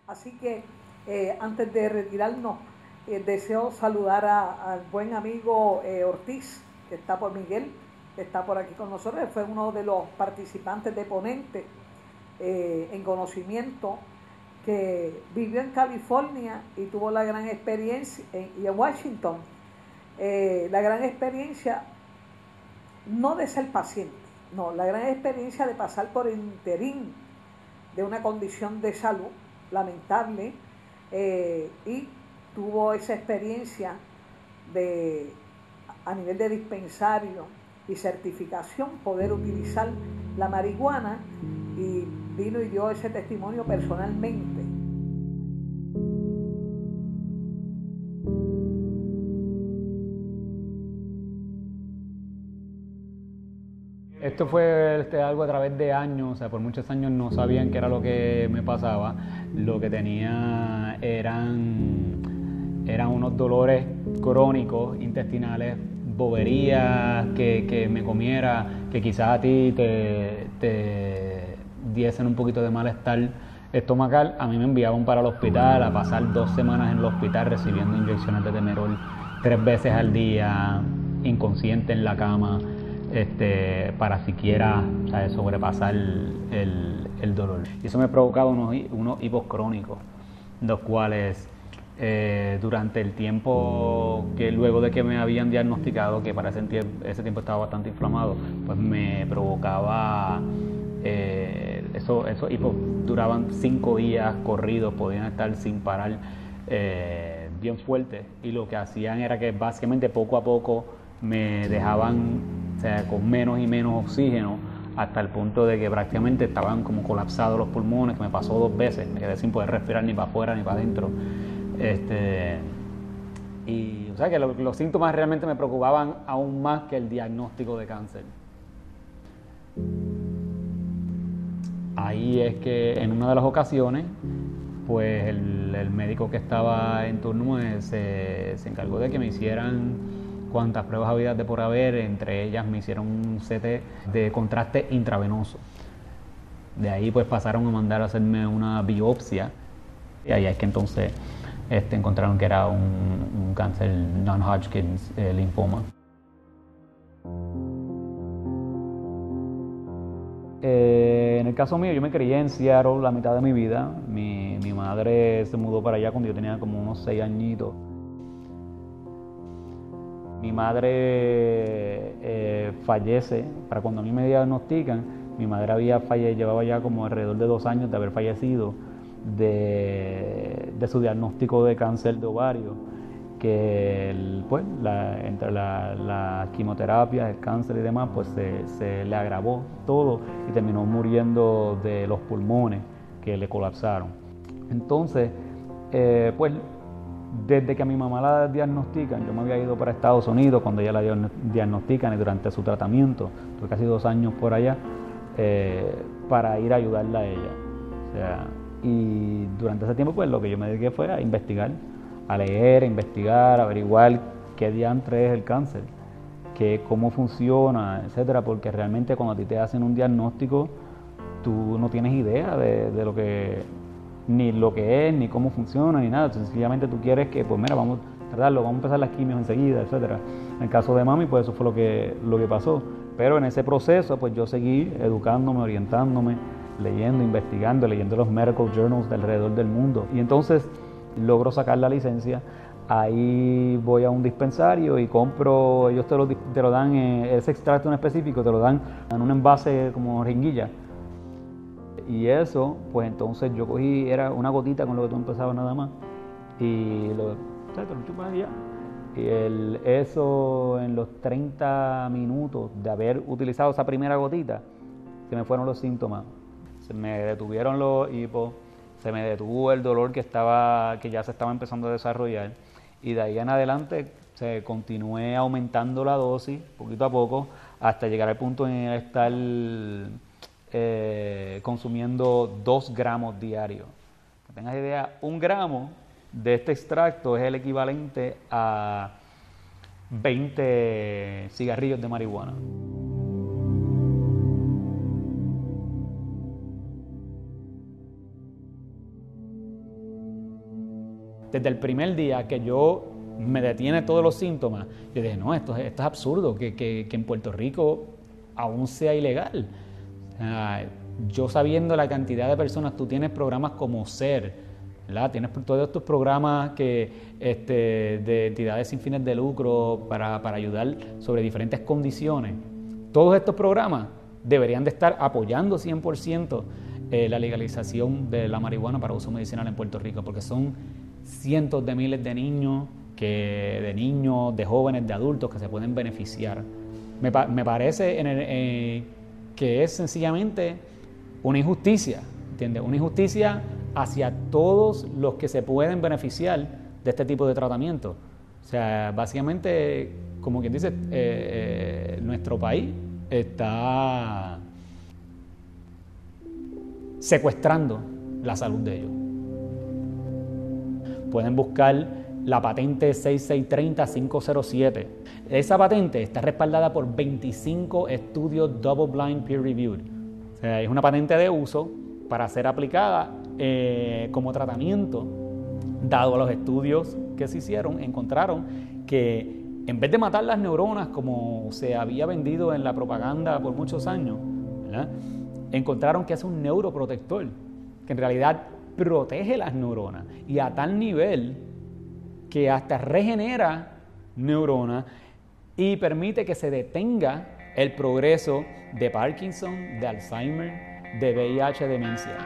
Así que antes de retirarnos, deseo saludar al buen amigo Ortiz, que está por Miguel, que está por aquí con nosotros. Él fue uno de los participantes de ponente en conocimiento, que vivió en California y tuvo la gran experiencia, y en Washington, la gran experiencia no de ser paciente, no, la gran experiencia de pasar por el interín de una condición de salud lamentable, y tuvo esa experiencia de, a nivel de dispensario y certificación, poder utilizar la marihuana, y vino y dio ese testimonio personalmente. Esto fue algo a través de años, o sea, por muchos años no sabían qué era lo que me pasaba. Lo que tenía eran unos dolores crónicos, intestinales, boberías que me comiera, que quizás a ti te diesen un poquito de malestar estomacal. A mí me enviaban para el hospital a pasar 2 semanas en el hospital recibiendo inyecciones de Demerol 3 veces al día, inconsciente en la cama, para siquiera, ¿sabes?, sobrepasar el dolor. Y eso me provocaba unos hipos crónicos, los cuales durante el tiempo que luego de que me habían diagnosticado, que para ese tiempo estaba bastante inflamado, pues me provocaba, esos hipos duraban 5 días corridos, podían estar sin parar, bien fuertes, y lo que hacían era que básicamente poco a poco me dejaban, o sea, con menos y menos oxígeno, hasta el punto de que prácticamente estaban como colapsados los pulmones, que me pasó 2 veces, me quedé sin poder respirar ni para afuera ni para adentro. Y o sea que los síntomas realmente me preocupaban aún más que el diagnóstico de cáncer. Ahí es que en una de las ocasiones, pues el médico que estaba en turno se encargó de que me hicieran cuantas pruebas había de por haber. Entre ellas me hicieron un CT de contraste intravenoso. De ahí pues pasaron a mandar a hacerme una biopsia, y ahí es que entonces encontraron que era un cáncer non-Hodgkin linfoma. En el caso mío, yo me crié en Seattle la mitad de mi vida. Mi madre se mudó para allá cuando yo tenía como unos 6 añitos. Mi madre fallece, para cuando a mí me diagnostican, mi madre llevaba ya como alrededor de 2 años de haber fallecido de su diagnóstico de cáncer de ovario, que pues, entre la quimioterapia, el cáncer y demás, pues se le agravó todo y terminó muriendo de los pulmones que le colapsaron. Entonces, pues desde que a mi mamá la diagnostican, yo me había ido para Estados Unidos cuando ella la diagnostican, y durante su tratamiento, tuve casi 2 años por allá, para ir a ayudarla a ella. O sea, y durante ese tiempo pues lo que yo me dediqué fue a investigar, a leer, a investigar, a averiguar qué diantre es el cáncer, cómo funciona, etcétera, porque realmente cuando a ti te hacen un diagnóstico, tú no tienes idea de lo que, ni lo que es, ni cómo funciona, ni nada. Sencillamente tú quieres que, pues mira, vamos a tratarlo, vamos a empezar las quimios enseguida, etcétera. En el caso de mami, pues eso fue lo que pasó. Pero en ese proceso, pues yo seguí educándome, orientándome, leyendo, investigando, leyendo los medical journals de alrededor del mundo. Y entonces logro sacar la licencia. Ahí voy a un dispensario y compro, ellos te lo dan, ese extracto en específico, te lo dan en un envase como ringuilla. Y eso, pues entonces yo cogí, era una gotita con lo que tú empezabas nada más, y te lo chupas y ya. Y eso, en los 30 minutos de haber utilizado esa primera gotita, se me fueron los síntomas. Se me detuvieron los hipos, se me detuvo el dolor que ya se estaba empezando a desarrollar, y de ahí en adelante se continué aumentando la dosis poquito a poco hasta llegar al punto en estar consumiendo 2 gramos diarios. Que tengas idea, 1 gramo de este extracto es el equivalente a 20 cigarrillos de marihuana. desde el primer día que yo me detiene todos los síntomas, yo dije, no, esto es absurdo, que en Puerto Rico aún sea ilegal. Yo sabiendo la cantidad de personas, tú tienes programas como SER, ¿verdad? Tienes todos estos programas de entidades sin fines de lucro para ayudar sobre diferentes condiciones. Todos estos programas deberían de estar apoyando 100% la legalización de la marihuana para uso medicinal en Puerto Rico, porque son cientos de miles de niños, de jóvenes, de adultos que se pueden beneficiar. Me parece que es sencillamente una injusticia, ¿entiendes? Una injusticia hacia todos los que se pueden beneficiar de este tipo de tratamiento. O sea, básicamente, como quien dice, nuestro país está secuestrando la salud de ellos. Pueden buscar la patente 6630-507. Esa patente está respaldada por 25 estudios double-blind peer-reviewed. O sea, es una patente de uso para ser aplicada como tratamiento. Dado a los estudios que se hicieron, encontraron que en vez de matar las neuronas como se había vendido en la propaganda por muchos años, ¿verdad?, encontraron que es un neuroprotector, que en realidad protege las neuronas y a tal nivel que hasta regenera neuronas y permite que se detenga el progreso de Parkinson, de Alzheimer, de VIH, demencia.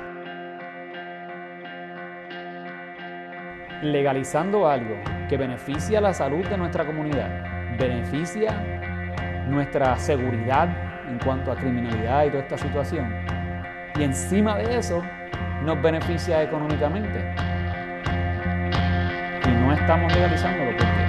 Legalizando algo que beneficia la salud de nuestra comunidad, beneficia nuestra seguridad en cuanto a criminalidad y toda esta situación, y encima de eso nos beneficia económicamente. Y no estamos legalizándolo porque